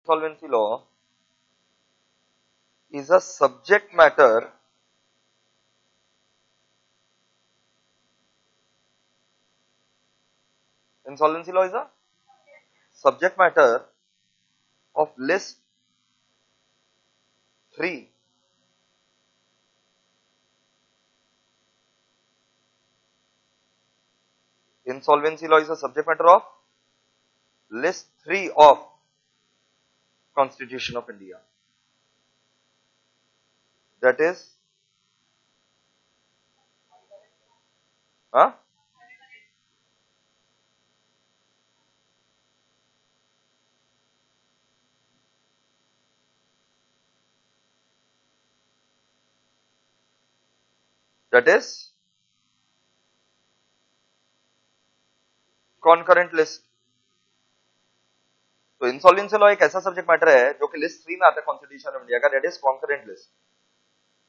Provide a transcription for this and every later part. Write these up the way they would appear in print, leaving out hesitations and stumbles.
insolvency law is a subject matter insolvency law is a subject matter of list 3 insolvency law is a subject matter of list 3 of Constitution of India, that is concurrent list. तो insolvency law एक ऐसा subject matter है जो कि list 3 में आता है constitution of India का, दैट इज कॉन्करेंट लिस्ट।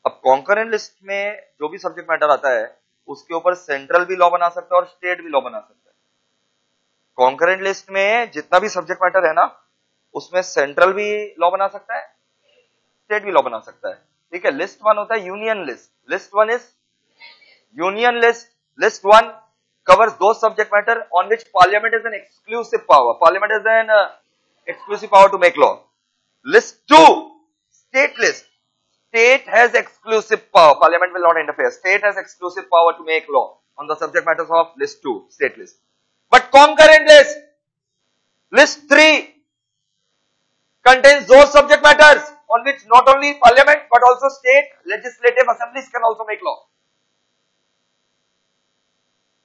अब कॉन्करेंट लिस्ट में जो भी सब्जेक्ट मैटर आता है उसके ऊपर सेंट्रल भी लॉ बना सकता है और स्टेट भी लॉ बना सकता है। कॉन्करेंट लिस्ट में जितना भी सब्जेक्ट मैटर है ना उसमें सेंट्रल भी लॉ बना सकता है, स्टेट भी लॉ बना सकता है। ठीक है, लिस्ट 1 होता है union list, list 1 is union list. List 1 covers those subject matter on which parliament is an exclusive power. Parliament is an exclusive power to make law. List 2, state list. State has exclusive power. Parliament will not interfere. State has exclusive power to make law on the subject matters of list 2, state list. But concurrent list, list 3 contains those subject matters on which not only parliament but also state legislative assemblies can also make law.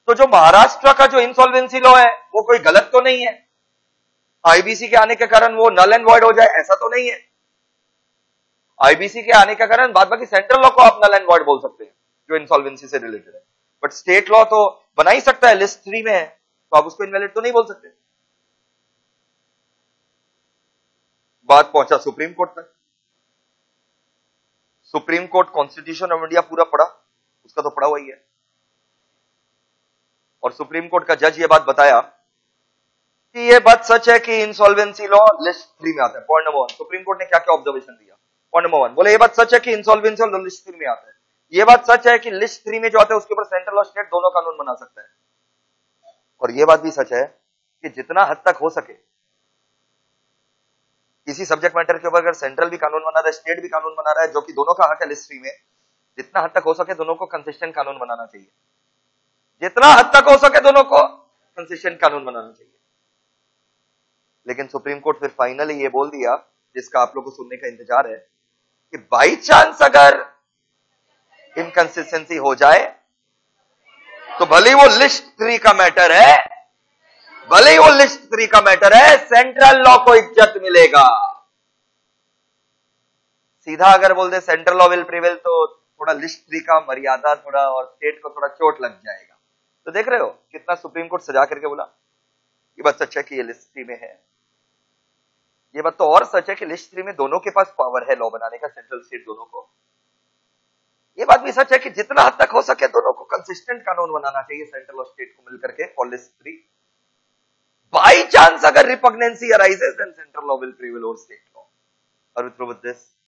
तो जो महाराष्ट्र का जो insolvency law है वो कोई गलत तो नहीं है, आईबीसी के आने के कारण वो नल एंड वॉइड हो जाए ऐसा तो नहीं है। आईबीसी के आने के कारण बाद बाकी सेंट्रल लॉ को आप नल एंड वॉइड बोल सकते हैं जो इंसॉल्वेंसी से रिलेटेड है, बट स्टेट लॉ तो बना ही सकता है, लिस्ट 3 में है तो आप उसको इनवैलिड तो नहीं बोल सकते। बात पहुंचा सुप्रीम कोर्ट तक। Supreme court constitution of India पूरा पढ़ा, उसका तो पढ़ा हुआ ही है, और सुप्रीम कोर्ट का जज ये बात बताया कि ये बात सच है कि इंसॉल्वेंसी लॉ लिस्ट 3 में आता है। पॉइंट नंबर 1, सुप्रीम कोर्ट ने क्या क्या ऑब्जर्वेशन दिया। पॉइंट नंबर 1 बोले ये बात सच है कि इंसॉल्वेंसी लॉ लिस्ट 3 में आता है, ये बात सच है कि लिस्ट 3 में जो आता है उसके ऊपर सेंट्रल और स्टेट दोनों कानून बना सकता है, और ये बात भी सच है कि जितना हद तक हो सके किसी सब्जेक्ट मैटर के ऊपर अगर सेंट्रल भी कानून बना रहा है, स्टेट भी कानून बना रहा है, जो कि दोनों का हक है लिस्ट 3 में, जितना हद तक हो सके दोनों को कंसिस्टेंट कानून बनाना चाहिए, जितना हद तक हो सके दोनों को कंसिस्टेंट कानून बनाना चाहिए। लेकिन सुप्रीम कोर्ट फिर फाइनली ये बोल दिया, जिसका आप लोग को सुनने का इंतजार है, कि बाई चांस अगर इनकंसिस्टेंसी हो जाए तो भले ही वो लिस्ट 3 का मैटर है, भले ही वो लिस्ट 3 का मैटर है, सेंट्रल लॉ को इज्जत मिलेगा। सीधा अगर बोल दे सेंट्रल लॉ विल प्रिवेल तो थोड़ा लिस्ट 3 का मर्यादा थोड़ा और स्टेट को थोड़ा चोट लग जाएगा। तो देख रहे हो कितना सुप्रीम कोर्ट सजा करके बोला। ये बात सच है कि ये लिस्ट 3 में है, ये बात तो और सच है कि लिस्ट 3 में दोनों के पास पावर है लॉ बनाने का, सेंट्रल स्टेट दोनों को। ये बात भी सच है कि जितना हद तक हो सके दोनों को कंसिस्टेंट कानून बनाना चाहिए, सेंट्रल और स्टेट को मिलकर के फॉर लिस्ट 3। बाई चांस अगर repugnance arises then central law will prevail over state law. और विथ दिस